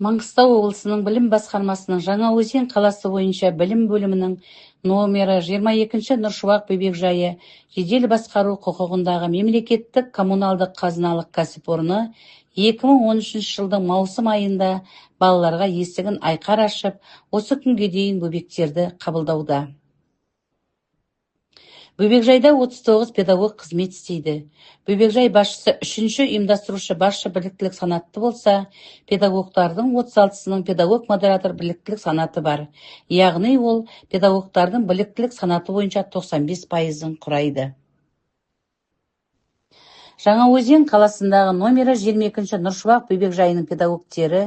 Маңғыстау облысының білім басқармасының Жаңаөзен қаласы бойынша білім бөлімінің номері 22-ші Нұршуақ бөбекжайы жедел басқару құқығындағы мемлекеттік коммуналдық қазыналық кәсіпорны 2013 жылдың маусым айында балаларға есігін айқар ашып, осы күнге дейін бөбектерді қабылдауда. Бөбекжайда 39 педагог қызмет істейді. Бөбекжай басшысы 3-ші ұйымдастырушы басшы біліктілік санатты болса, педагогтардың 36-сының педагог модератор біліктілік санаты бар. Яғни ол педагогтардың біліктілік санаты бойынша 95%-ын құрайды. Жаңаөзен қаласындағы номері 22-ші Нұршуақ бөбекжайының педагогтері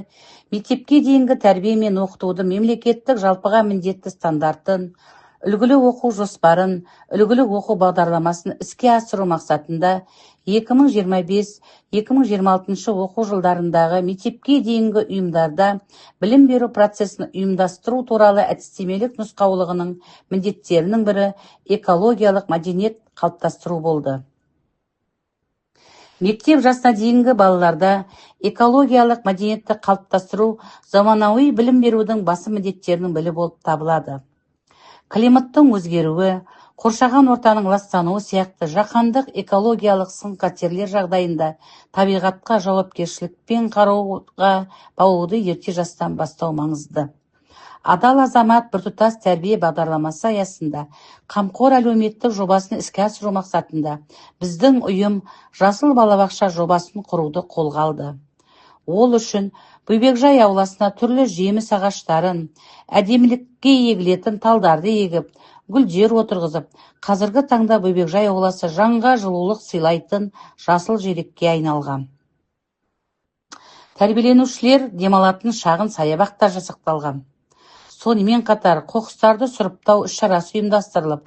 мектепке дейінгі тәрбие мен оқытуды мемлекеттік жалпыға міндетті стандартын, үлгілі оқу жоспарын, үлгілі оқу бағдарламасын іске асыру мақсатында 2025-2026 оқу жылдарындағы мектепке дейінгі ұйымдарда білім беру процесін ұйымдастыру туралы әдістемелік нұсқаулығының міндеттерінің бірі экологиялық мәдениет қалыптастыру болды. Мектеп жасына дейінгі балаларда экологиялық мәдениетті қалыптастыру заманауи білім берудің басым міндеттерінің бірі болып табылады. Климаттың өзгеруі, қоршаған ортаның ластануы сияқты жаһандық экологиялық сын-қатерлер жағдайында табиғатқа жауапкершілікпен қарауға баулуды ерте жастан бастау маңызды. Адал азамат біртұтас тәрбие бағдарламасы аясында қамқор әлеуметтік жобасын іске асыру мақсатында біздің ұйым жасыл балабақша жобасын құруды қолға алды. Ол үшін бөбекжай ауласына түрлі жеміс ағаштарын, әдемілікке егілетін талдарды егіп, гүлдер отырғызып, қазіргі таңда бөбекжай ауласы жанға жылулық сыйлайтын жасыл желекке айналған. Тәрбиеленушілер демалатын шағын саябақта жасақталған. Сонымен қатар қоқыстарды сұрыптау іс-шарасы ұйымдастырылып,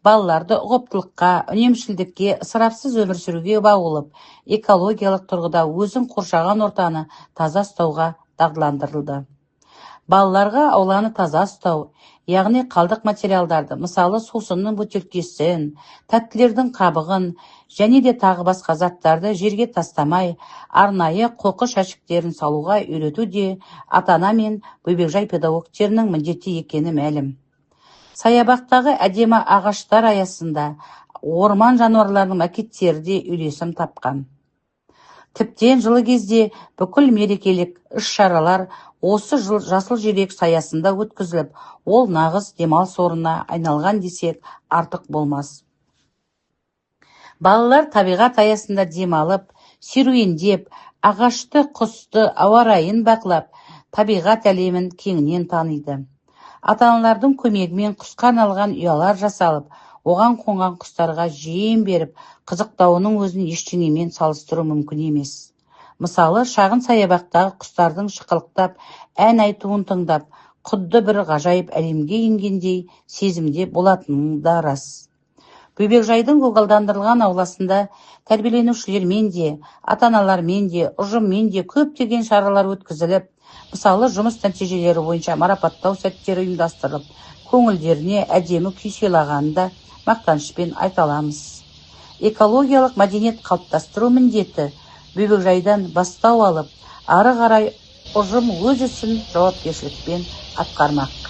балаларды ұғыптылыққа, үнемшілдікке, ысырапсыз өмір сүруге баулып, экологиялық тұрғыда өзін қоршаған ортаны таза ұстауға дағдыландырылды. Балаларға ауланы таза ұстау, яғни қалдық материалдарды, мысалы сусынның бөтелкесін, тәттілердің қабығын және де тағы басқа заттарды жерге тастамай, арнайы қоқыс жәшіктерін салуға үйрету де ата-ана мен бөбекжай педагогтерінің міндеті екені мәлім. Саябақтағы әдемі ағаштар аясында орман жануарларының макеттері де үйлесім тапқан. Тіптен жылы кезде бүкіл мерекелік іс-шаралар осы жыл жасыл желек саясында өткізіліп, ол нағыз демалыс орнына айналған десек артық болмас. Балалар табиғат аясында демалып, серуендеп, ағашты, құсты, ауа райын бақылап, табиғат әлемін кеңінен таниды. Ата-аналардың көмегімен құсқа арналған ұялар жасалып, оған қонған құстарға жем беріп, қызықтауының өзін ештеңемен салыстыру мүмкін емес. Мысалы, шағын саябақтағы құстардың шықылықтап, ән айтуын тыңдап, құдды бір ғажайып әлемге енгендей сезімде болатыны да рас. Бөбекжайдың көгалдандырылған ауласында тәрбиеленушілермен де, ата-аналармен де, ұжыммен де көптеген шаралар өткізіліп, мысалы, жұмыс нәтижелері бойынша марапаттау сәттері ұйымдастырылып, көңілдеріне әдемі күй сыйлағанын да мақтанышпен айта аламыз. Экологиялық мәдениет қалыптастыру міндеті бөбекжайдан бастау алып, ары қарай ұжым өз ісін жауапкершілікпен атқармақ.